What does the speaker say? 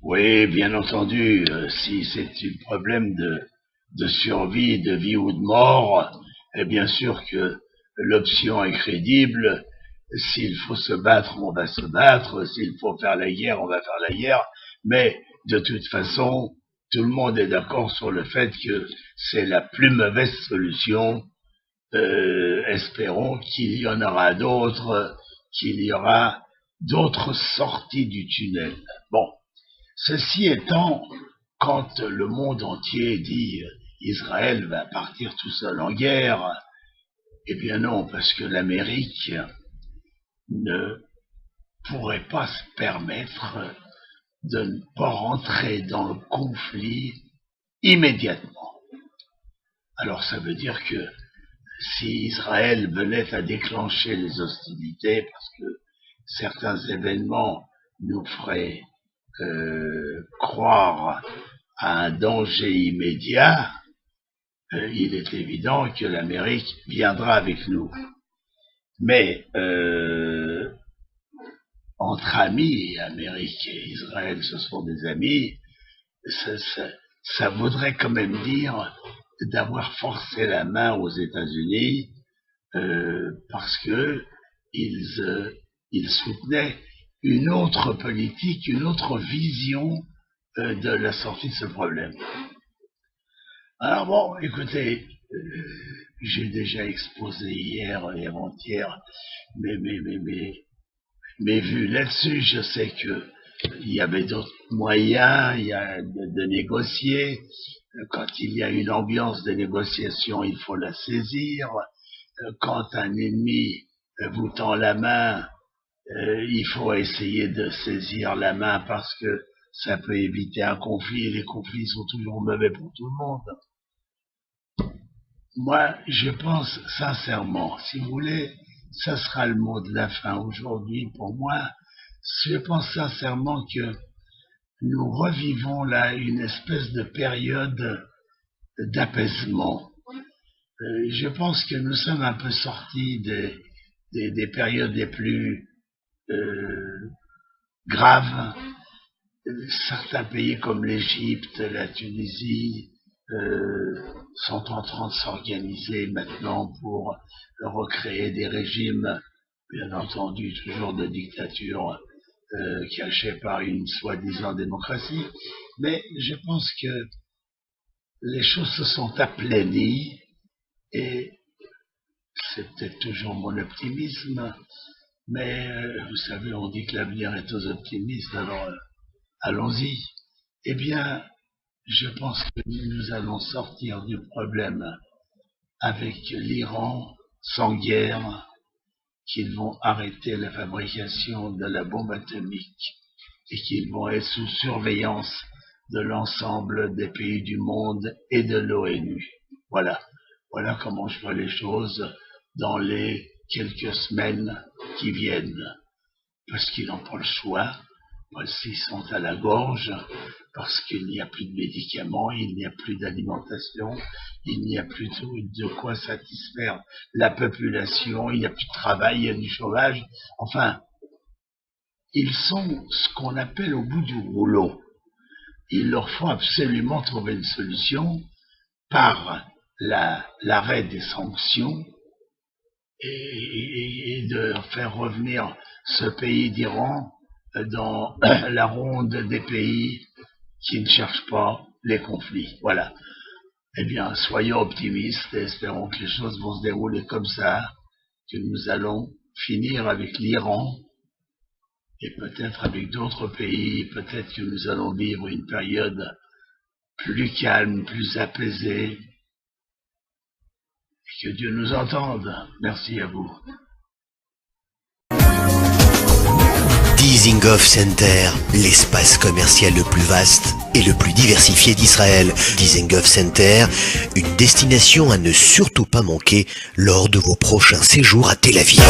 Oui, bien entendu, si c'est un problème de survie, de vie ou de mort, et bien sûr que l'option est crédible. S'il faut se battre, on va se battre. S'il faut faire la guerre, on va faire la guerre. Mais de toute façon, tout le monde est d'accord sur le fait que c'est la plus mauvaise solution. Espérons qu'il y en aura d'autres, qu'il y aura d'autres sorties du tunnel. Bon. Ceci étant, quand le monde entier dit Israël va partir tout seul en guerre, eh bien non, parce que l'Amérique ne pourrait pas se permettre de ne pas rentrer dans le conflit immédiatement. Alors ça veut dire que si Israël venait à déclencher les hostilités, parce que certains événements nous feraient croire à un danger immédiat, il est évident que l'Amérique viendra avec nous. Mais entre amis, Amérique et Israël, ce sont des amis, ça voudrait quand même dire d'avoir forcé la main aux États-Unis parce que ils soutenaient une autre politique, une autre vision de la sortie de ce problème. Alors bon, écoutez, j'ai déjà exposé hier et avant-hier mes vues là-dessus. Je sais que il y avait d'autres moyens de négocier. Quand il y a une ambiance de négociation, il faut la saisir. Quand un ennemi vous tend la main, il faut essayer de saisir la main parce que ça peut éviter un conflit, et les conflits sont toujours mauvais pour tout le monde. Moi, je pense sincèrement, si vous voulez, ça sera le mot de la fin aujourd'hui pour moi, je pense sincèrement que nous revivons là une espèce de période d'apaisement. Je pense que nous sommes un peu sortis des périodes les plus graves. Certains pays comme l'Égypte, la Tunisie sont en train de s'organiser maintenant pour recréer des régimes, bien entendu toujours de dictature cachés par une soi-disant démocratie. Mais je pense que les choses se sont aplanies et c'est peut-être toujours mon optimisme, mais vous savez, on dit que l'avenir est aux optimistes, alors allons-y. Eh bien, je pense que nous allons sortir du problème avec l'Iran sans guerre, qu'ils vont arrêter la fabrication de la bombe atomique et qu'ils vont être sous surveillance de l'ensemble des pays du monde et de l'ONU. Voilà comment je vois les choses dans les quelques semaines qui viennent, parce qu'ils n'ont pas le choix, parce qu'ils sont à la gorge, parce qu'il n'y a plus de médicaments, il n'y a plus d'alimentation, il n'y a plus de quoi satisfaire la population, il n'y a plus de travail, il y a du chômage. Enfin, ils sont ce qu'on appelle au bout du rouleau. Il leur faut absolument trouver une solution par l'arrêt des sanctions et de faire revenir ce pays d'Iran dans la ronde des pays qui ne cherchent pas les conflits. Voilà. Eh bien, soyons optimistes et espérons que les choses vont se dérouler comme ça, que nous allons finir avec l'Iran et peut-être avec d'autres pays, peut-être que nous allons vivre une période plus calme, plus apaisée, et que Dieu nous entende. Merci à vous. Dizengoff Center, l'espace commercial le plus vaste et le plus diversifié d'Israël. Dizengoff Center, une destination à ne surtout pas manquer lors de vos prochains séjours à Tel Aviv.